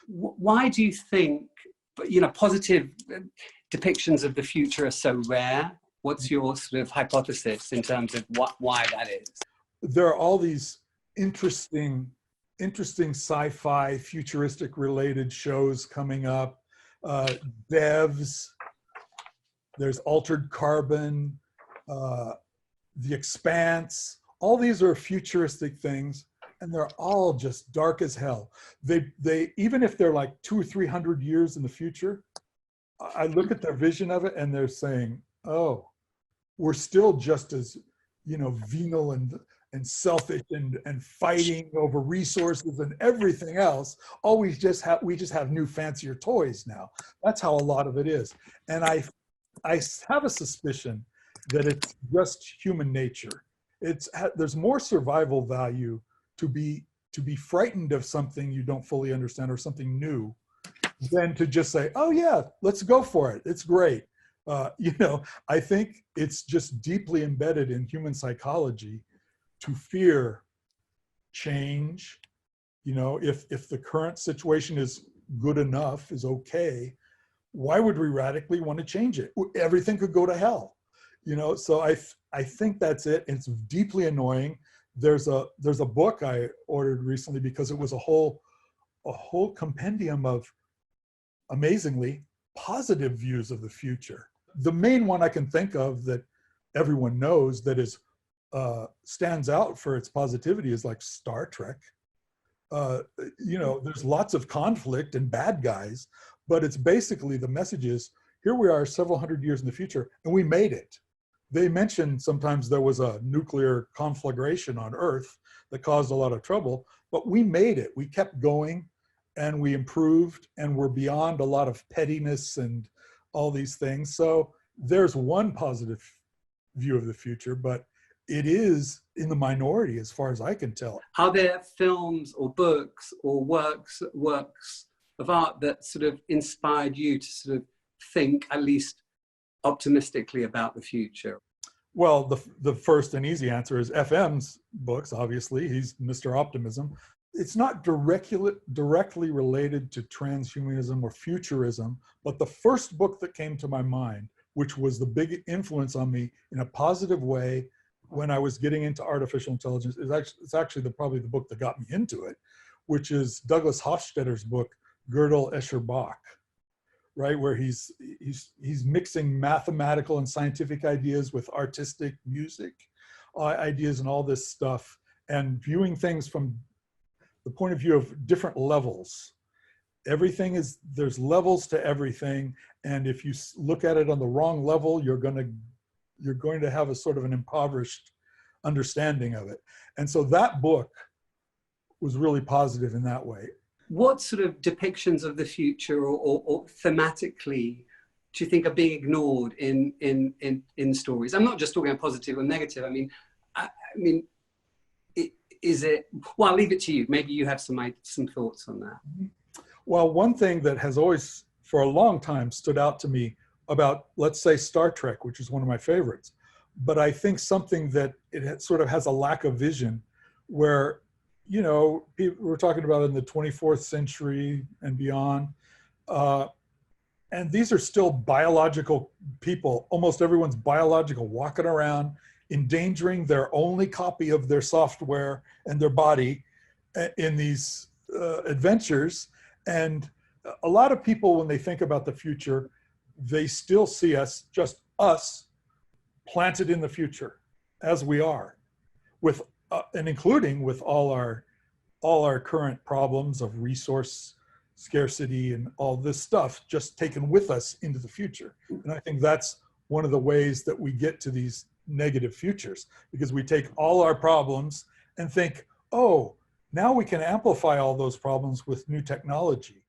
Why do you think, positive depictions of the future are so rare? What's your sort of hypothesis in terms of why that is? There are all these interesting sci-fi futuristic related shows coming up. Devs, there's Altered Carbon, The Expanse. All these are futuristic things, and they're all just dark as hell. They even if they're like 200 or 300 years in the future, I look at their vision of it and they're saying, oh, we're still just as, venal and selfish and fighting over resources and everything else. Oh, we just have new fancier toys now. That's how a lot of it is. And I have a suspicion that it's just human nature. There's more survival value to be frightened of something you don't fully understand or something new than to just say, oh yeah, let's go for it. It's great. I think it's just deeply embedded in human psychology to fear change. If the current situation is good enough, is okay, why would we radically want to change it? Everything could go to hell. So I think that's it. It's deeply annoying. There's a book I ordered recently because it was a whole compendium of amazingly positive views of the future. The main one I can think of that everyone knows that is stands out for its positivity is like Star Trek. There's lots of conflict and bad guys, but it's basically the message is, here we are several hundred years in the future and we made it. They mentioned sometimes there was a nuclear conflagration on Earth that caused a lot of trouble, but we made it. We kept going and we improved and we're beyond a lot of pettiness and all these things. So there's one positive view of the future, but it is in the minority as far as I can tell. Are there films or books or works of art that sort of inspired you to sort of think at least optimistically about the future? Well, the first and easy answer is FM's books, obviously. He's Mr. Optimism. It's not directly related to transhumanism or futurism, but the first book that came to my mind, which was the big influence on me in a positive way when I was getting into artificial intelligence, it's actually probably the book that got me into it, which is Douglas Hofstadter's book, Gödel, Escher, Bach, right? Where he's mixing mathematical and scientific ideas with artistic music ideas and all this stuff, and viewing things from the point of view of different levels. There's levels to everything. And if you look at it on the wrong level, you're going to have a sort of an impoverished understanding of it. And so that book was really positive in that way. What sort of depictions of the future or thematically do you think are being ignored in stories? I'm not just talking about positive or negative. Well, I'll leave it to you. Maybe you have some thoughts on that. Well, one thing that has always, for a long time, stood out to me about, let's say, Star Trek, which is one of my favorites, but I think something that sort of has a lack of vision where, we're talking about in the 24th century and beyond, and these are still biological people. Almost everyone's biological, walking around, endangering their only copy of their software and their body in these adventures. And a lot of people, when they think about the future, they still see us, just us, planted in the future as we are, with and including with all our current problems of resource scarcity and all this stuff just taken with us into the future. And I think that's one of the ways that we get to these negative futures, because we take all our problems and think, oh, now we can amplify all those problems with new technology.